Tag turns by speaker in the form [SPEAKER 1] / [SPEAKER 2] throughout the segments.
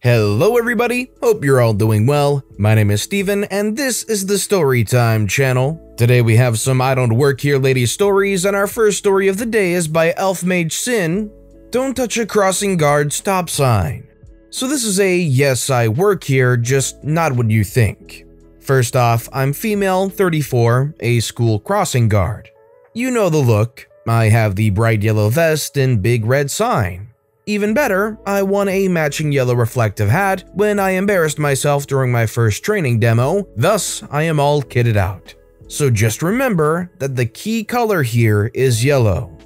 [SPEAKER 1] Hello everybody, hope you're all doing well. My name is Steven and this is the Storytime channel. Today we have some I Don't Work Here Lady stories, and our first story of the day is by Elfmagecin. Don't touch a crossing guard stop sign. So this is a yes I work here, just not what you think. First off, I'm female, 34, a school crossing guard. You know the look. I have the bright yellow vest and big red sign. Even better, I won a matching yellow reflective hat when I embarrassed myself during my first training demo, thus I am all kitted out. So just remember that the key color here is yellow.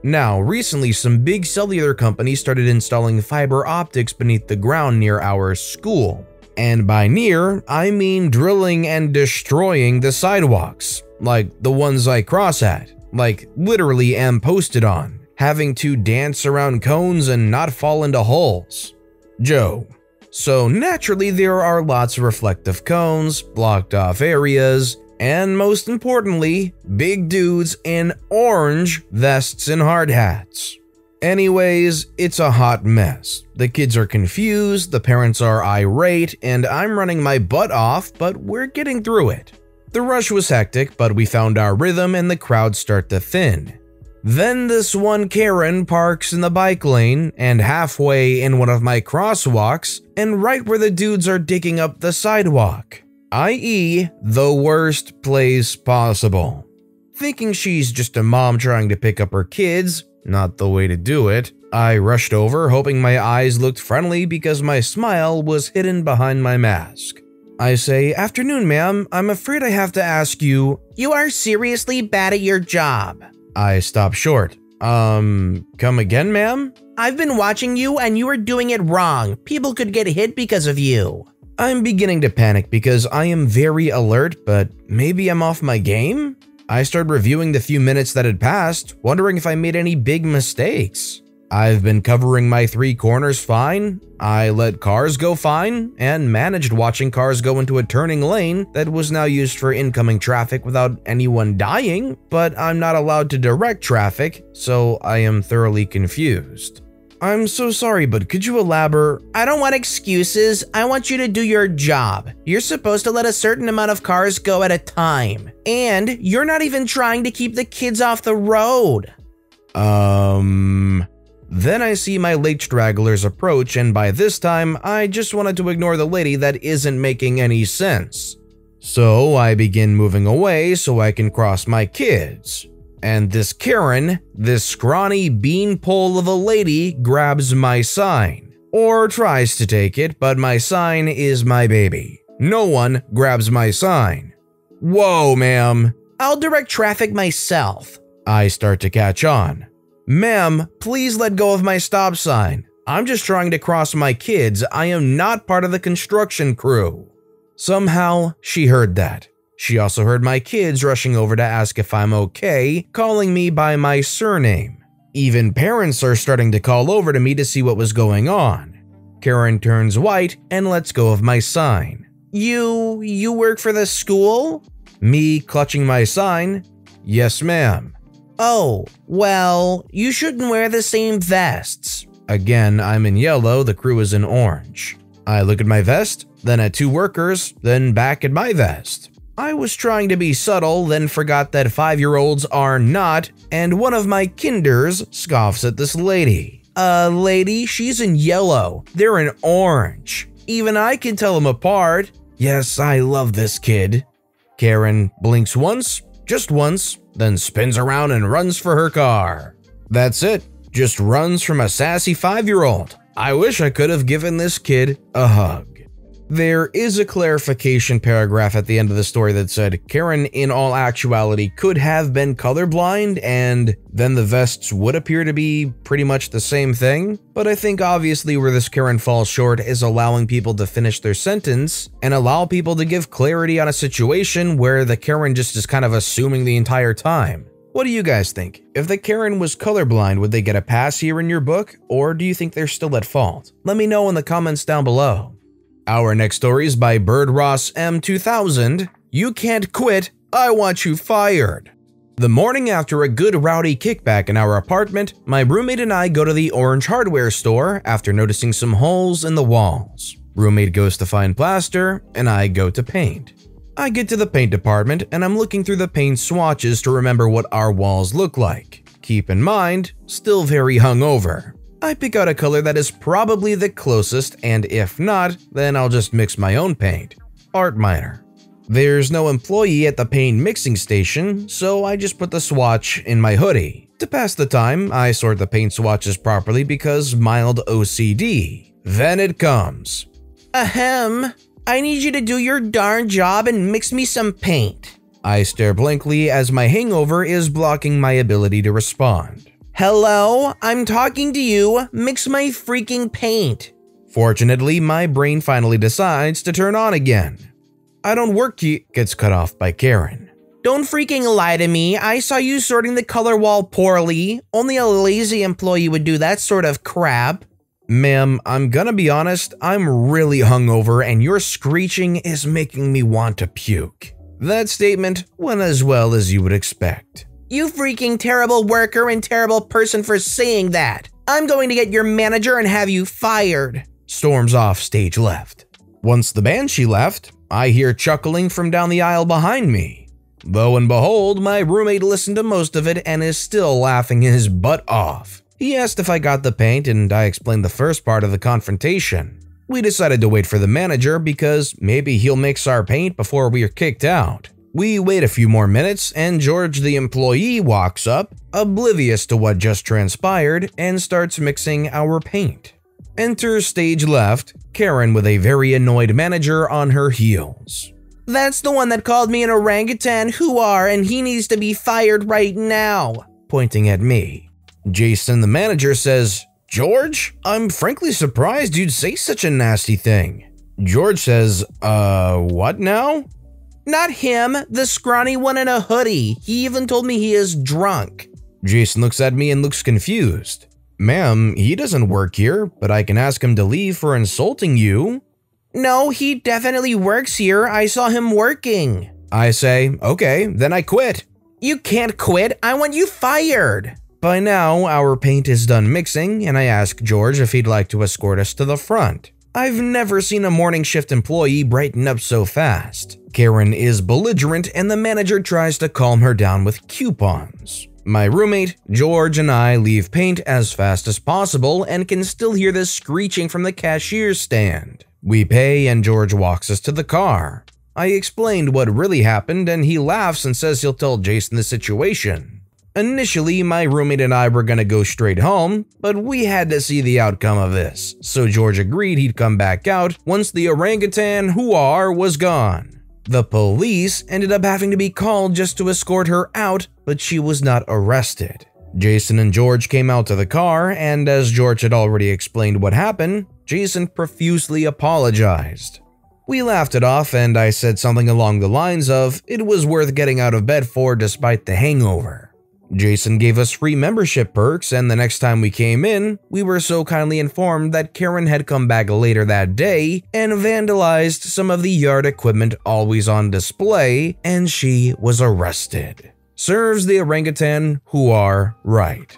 [SPEAKER 1] Now, recently some big cellular companies started installing fiber optics beneath the ground near our school. And by near, I mean drilling and destroying the sidewalks, like the ones I cross at, like literally am posted on, having to dance around cones and not fall into holes. Joe. So naturally there are lots of reflective cones, blocked off areas, and most importantly, big dudes in orange vests and hard hats. Anyways, it's a hot mess. The kids are confused, the parents are irate, and I'm running my butt off, but we're getting through it. The rush was hectic, but we found our rhythm and the crowd start to thin. Then this one Karen parks in the bike lane and halfway in one of my crosswalks and right where the dudes are digging up the sidewalk, i.e. the worst place possible. Thinking she's just a mom trying to pick up her kids, not the way to do it, I rushed over hoping my eyes looked friendly because my smile was hidden behind my mask. I say, "Afternoon, ma'am, I'm afraid I have to ask you, you are seriously bad at your job." I stop short. Come again, ma'am? I've been watching you and you are doing it wrong. People could get hit because of you. I'm beginning to panic because I am very alert, but maybe I'm off my game? I start reviewing the few minutes that had passed, wondering if I made any big mistakes. I've been covering my three corners fine, I let cars go fine, and managed watching cars go into a turning lane that was now used for incoming traffic without anyone dying, but I'm not allowed to direct traffic, so I am thoroughly confused. I'm so sorry, but could you elaborate? I don't want excuses, I want you to do your job. You're supposed to let a certain amount of cars go at a time, and you're not even trying to keep the kids off the road. Then I see my late stragglers approach, and by this time, I just wanted to ignore the lady that isn't making any sense. So I begin moving away so I can cross my kids. And this Karen, this scrawny beanpole of a lady, grabs my sign. Or tries to take it, but my sign is my baby. No one grabs my sign. Whoa, ma'am. I'll direct traffic myself. I start to catch on. Ma'am, please let go of my stop sign. I'm just trying to cross my kids. I am not part of the construction crew. Somehow, she heard that. She also heard my kids rushing over to ask if I'm okay, calling me by my surname. Even parents are starting to call over to me to see what was going on. Karen turns white and lets go of my sign. You work for the school? Me clutching my sign. Yes, ma'am. Oh, well, you shouldn't wear the same vests. Again, I'm in yellow, the crew is in orange. I look at my vest, then at two workers, then back at my vest. I was trying to be subtle, then forgot that 5-year-olds are not, and one of my kinders scoffs at this lady. Lady, she's in yellow, they're in orange. Even I can tell them apart. Yes, I love this kid. Karen blinks once, just once, then spins around and runs for her car. That's it, just runs from a sassy 5-year-old. I wish I could have given this kid a hug. There is a clarification paragraph at the end of the story that said Karen in all actuality could have been colorblind, and then the vests would appear to be pretty much the same thing. But I think obviously where this Karen falls short is allowing people to finish their sentence and allow people to give clarity on a situation where the Karen just is kind of assuming the entire time. What do you guys think? If the Karen was colorblind, would they get a pass here in your book, or do you think they're still at fault? Let me know in the comments down below. Our next story is by Bird Ross M2000. You can't quit, I want you fired. The morning after a good rowdy kickback in our apartment, my roommate and I go to the orange hardware store after noticing some holes in the walls. Roommate goes to find plaster, and I go to paint. I get to the paint department and I'm looking through the paint swatches to remember what our walls look like. Keep in mind, still very hungover. I pick out a color that is probably the closest, and if not, then I'll just mix my own paint. Art minor. There's no employee at the paint mixing station, so I just put the swatch in my hoodie. To pass the time, I sort the paint swatches properly because mild OCD. Then it comes. Ahem. I need you to do your darn job and mix me some paint. I stare blankly as my hangover is blocking my ability to respond. Hello, I'm talking to you. Mix my freaking paint. Fortunately, my brain finally decides to turn on again. I don't work here gets cut off by Karen. Don't freaking lie to me. I saw you sorting the color wall poorly. Only a lazy employee would do that sort of crap. Ma'am, I'm gonna be honest, I'm really hungover and your screeching is making me want to puke. That statement went as well as you would expect. You freaking terrible worker and terrible person for saying that. I'm going to get your manager and have you fired. Storms off stage left. Once the banshee left, I hear chuckling from down the aisle behind me. Lo and behold, my roommate listened to most of it and is still laughing his butt off. He asked if I got the paint and I explained the first part of the confrontation. We decided to wait for the manager because maybe he'll mix our paint before we are kicked out. We wait a few more minutes and George the employee walks up, oblivious to what just transpired, and starts mixing our paint. Enter stage left, Karen with a very annoyed manager on her heels. That's the one that called me an orangutan whoar and he needs to be fired right now, pointing at me. Jason the manager says, George, I'm frankly surprised you'd say such a nasty thing. George says, what now? Not him, the scrawny one in a hoodie. He even told me he is drunk. Jason looks at me and looks confused. Ma'am, he doesn't work here, but I can ask him to leave for insulting you. No, he definitely works here. I saw him working. I say, okay, then I quit. You can't quit. I want you fired. By now, our paint is done mixing, and I ask George if he'd like to escort us to the front. I've never seen a morning shift employee brighten up so fast. Karen is belligerent, and the manager tries to calm her down with coupons. My roommate, George, and I leave paint as fast as possible and can still hear the screeching from the cashier's stand. We pay, and George walks us to the car. I explained what really happened, and he laughs and says he'll tell Jason the situation. Initially, my roommate and I were gonna go straight home, but we had to see the outcome of this, so George agreed he'd come back out once the orangutan whoar was gone. The police ended up having to be called just to escort her out, but she was not arrested. Jason and George came out to the car, and as George had already explained what happened, Jason profusely apologized. We laughed it off, and I said something along the lines of, it was worth getting out of bed for despite the hangover. Jason gave us free membership perks, and the next time we came in, we were so kindly informed that Karen had come back later that day and vandalized some of the yard equipment always on display, and she was arrested. Serves the orangutan whoar right.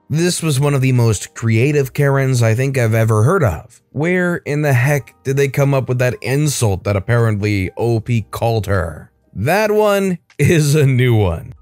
[SPEAKER 1] This was one of the most creative Karens I think I've ever heard of. Where in the heck did they come up with that insult that apparently OP called her? That one is a new one.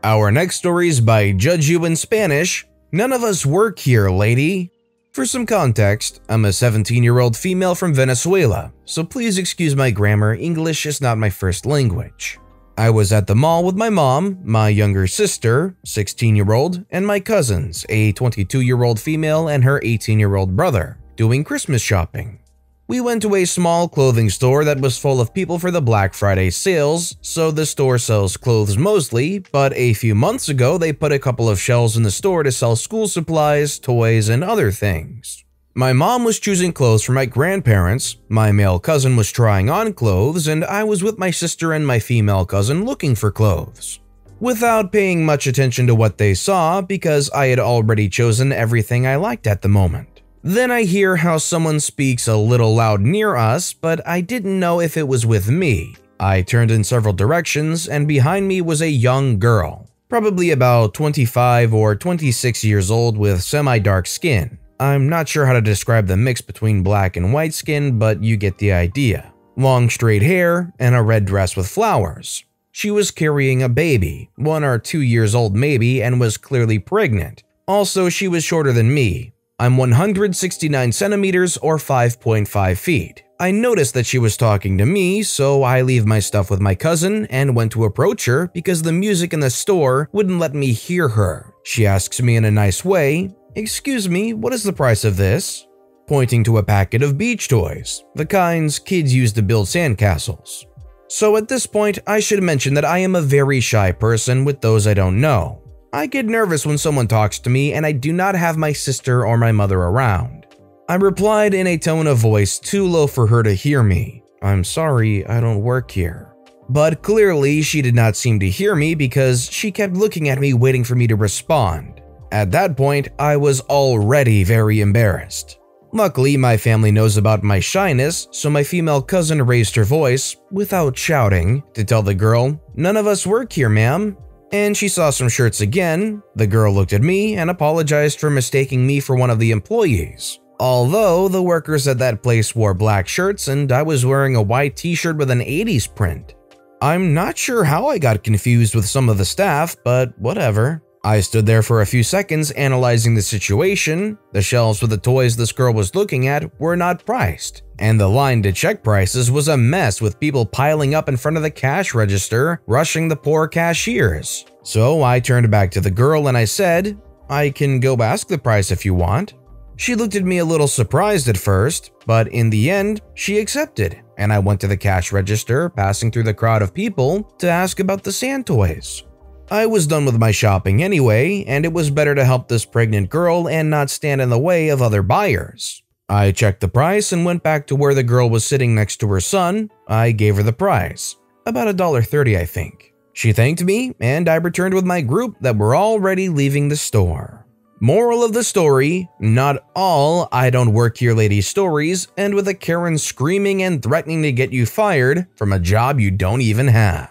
[SPEAKER 1] Our next story is by Judge You in Spanish. None of us work here, lady. For some context, I'm a 17-year-old female from Venezuela, so please excuse my grammar, English is not my first language. I was at the mall with my mom, my younger sister, 16-year-old, and my cousins, a 22-year-old female and her 18-year-old brother, doing Christmas shopping. We went to a small clothing store that was full of people for the Black Friday sales, so the store sells clothes mostly, but a few months ago they put a couple of shelves in the store to sell school supplies, toys, and other things. My mom was choosing clothes for my grandparents, my male cousin was trying on clothes, and I was with my sister and my female cousin looking for clothes. Without paying much attention to what they saw because I had already chosen everything I liked at the moment. Then I hear how someone speaks a little loud near us, but I didn't know if it was with me. I turned in several directions, and behind me was a young girl, probably about 25 or 26 years old with semi-dark skin. I'm not sure how to describe the mix between black and white skin, but you get the idea. Long straight hair and a red dress with flowers. She was carrying a baby, 1 or 2 years old maybe, and was clearly pregnant. Also, she was shorter than me. I'm 169 centimeters or 5.5 feet. I noticed that she was talking to me, so I leave my stuff with my cousin and went to approach her because the music in the store wouldn't let me hear her. She asks me in a nice way, "Excuse me, what is the price of this?" Pointing to a packet of beach toys, the kinds kids use to build sandcastles. So at this point, I should mention that I am a very shy person with those I don't know. I get nervous when someone talks to me and I do not have my sister or my mother around. I replied in a tone of voice too low for her to hear me. "I'm sorry, I don't work here." But clearly she did not seem to hear me because she kept looking at me waiting for me to respond. At that point, I was already very embarrassed. Luckily, my family knows about my shyness, so my female cousin raised her voice, without shouting, to tell the girl, "None of us work here, ma'am." And she saw some shirts again. The girl looked at me and apologized for mistaking me for one of the employees. Although the workers at that place wore black shirts and I was wearing a white t-shirt with an 80s print. I'm not sure how I got confused with some of the staff, but whatever. I stood there for a few seconds analyzing the situation. The shelves with the toys this girl was looking at were not priced, and the line to check prices was a mess with people piling up in front of the cash register, rushing the poor cashiers. So I turned back to the girl and I said, "I can go ask the price if you want." She looked at me a little surprised at first, but in the end, she accepted, and I went to the cash register, passing through the crowd of people, to ask about the sand toys. I was done with my shopping anyway, and it was better to help this pregnant girl and not stand in the way of other buyers. I checked the price and went back to where the girl was sitting next to her son. I gave her the price, about $1.30 I think. She thanked me, and I returned with my group that were already leaving the store. Moral of the story, not all I don't work here lady stories end with a Karen screaming and threatening to get you fired from a job you don't even have.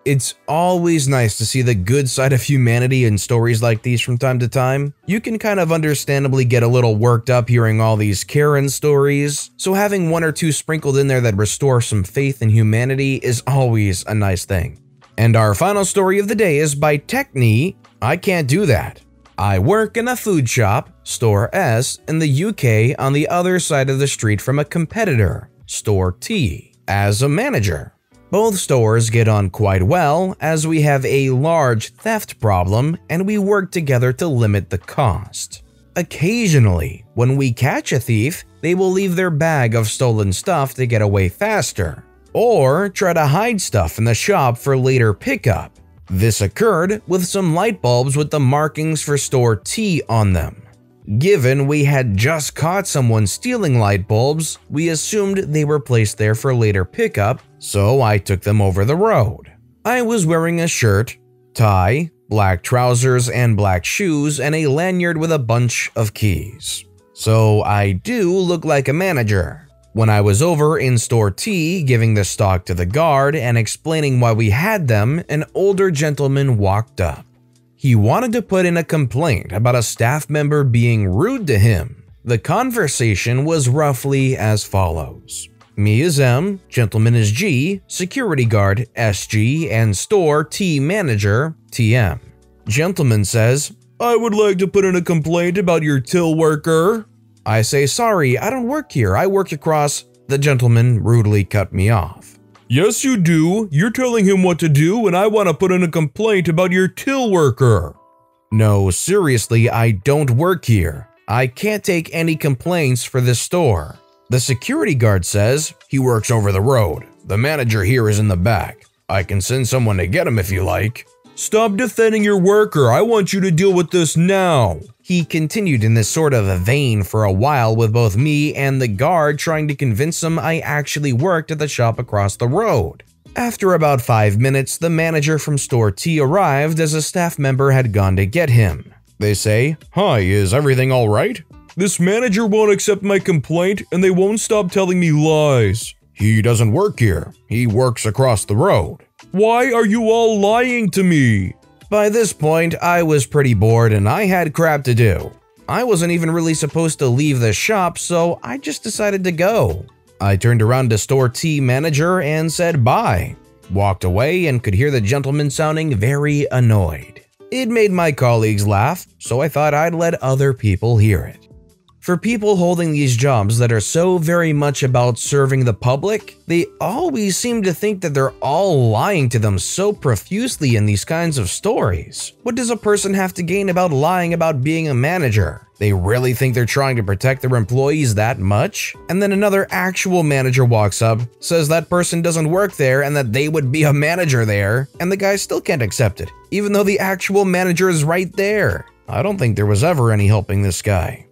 [SPEAKER 1] It's always nice to see the good side of humanity in stories like these from time to time. You can kind of understandably get a little worked up hearing all these Karen stories, so having 1 or 2 sprinkled in there that restore some faith in humanity is always a nice thing. And our final story of the day is by technnii. I can't do that. I work in a food shop, Store S, in the UK on the other side of the street from a competitor, Store T, as a manager. Both stores get on quite well as we have a large theft problem and we work together to limit the cost. Occasionally, when we catch a thief, they will leave their bag of stolen stuff to get away faster, or try to hide stuff in the shop for later pickup. This occurred with some light bulbs with the markings for Store T on them. Given we had just caught someone stealing light bulbs, we assumed they were placed there for later pickup, so I took them over the road. I was wearing a shirt, tie, black trousers and black shoes, and a lanyard with a bunch of keys. So I do look like a manager. When I was over in Store T giving the stock to the guard and explaining why we had them, an older gentleman walked up. He wanted to put in a complaint about a staff member being rude to him. The conversation was roughly as follows. Me is M, gentleman is G, security guard SG, and Store T manager TM. Gentleman says, "I would like to put in a complaint about your till worker." I say, "Sorry, I don't work here, I work across." The gentleman rudely cut me off. "Yes, you do. You're telling him what to do, and I want to put in a complaint about your till worker." "No, seriously, I don't work here. I can't take any complaints for this store." The security guard says, "He works over the road. The manager here is in the back. I can send someone to get him if you like." "Stop defending your worker. I want you to deal with this now." He continued in this sort of a vein for a while with both me and the guard trying to convince him I actually worked at the shop across the road. After about 5 minutes, the manager from Store T arrived as a staff member had gone to get him. They say, "Hi, is everything all right? This manager won't accept my complaint and they won't stop telling me lies. He doesn't work here. He works across the road." "Why are you all lying to me?" By this point, I was pretty bored and I had crap to do. I wasn't even really supposed to leave the shop, so I just decided to go. I turned around to store T manager and said bye. Walked away and could hear the gentleman sounding very annoyed. It made my colleagues laugh, so I thought I'd let other people hear it. For people holding these jobs that are so very much about serving the public, they always seem to think that they're all lying to them so profusely in these kinds of stories. What does a person have to gain about lying about being a manager? They really think they're trying to protect their employees that much? And then another actual manager walks up, says that person doesn't work there and that they would be a manager there, and the guy still can't accept it, even though the actual manager is right there. I don't think there was ever any helping this guy.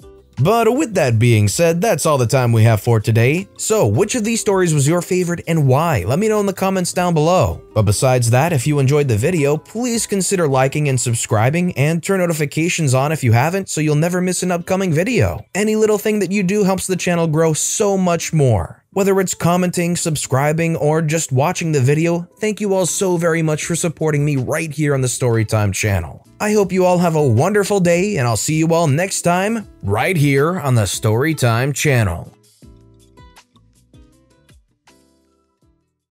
[SPEAKER 1] But with that being said, that's all the time we have for today. So, which of these stories was your favorite and why? Let me know in the comments down below. But besides that, if you enjoyed the video, please consider liking and subscribing and turn notifications on if you haven't so you'll never miss an upcoming video. Any little thing that you do helps the channel grow so much more. Whether it's commenting, subscribing, or just watching the video, thank you all so very much for supporting me right here on the Storytime channel. I hope you all have a wonderful day, and I'll see you all next time right here on the Storytime channel.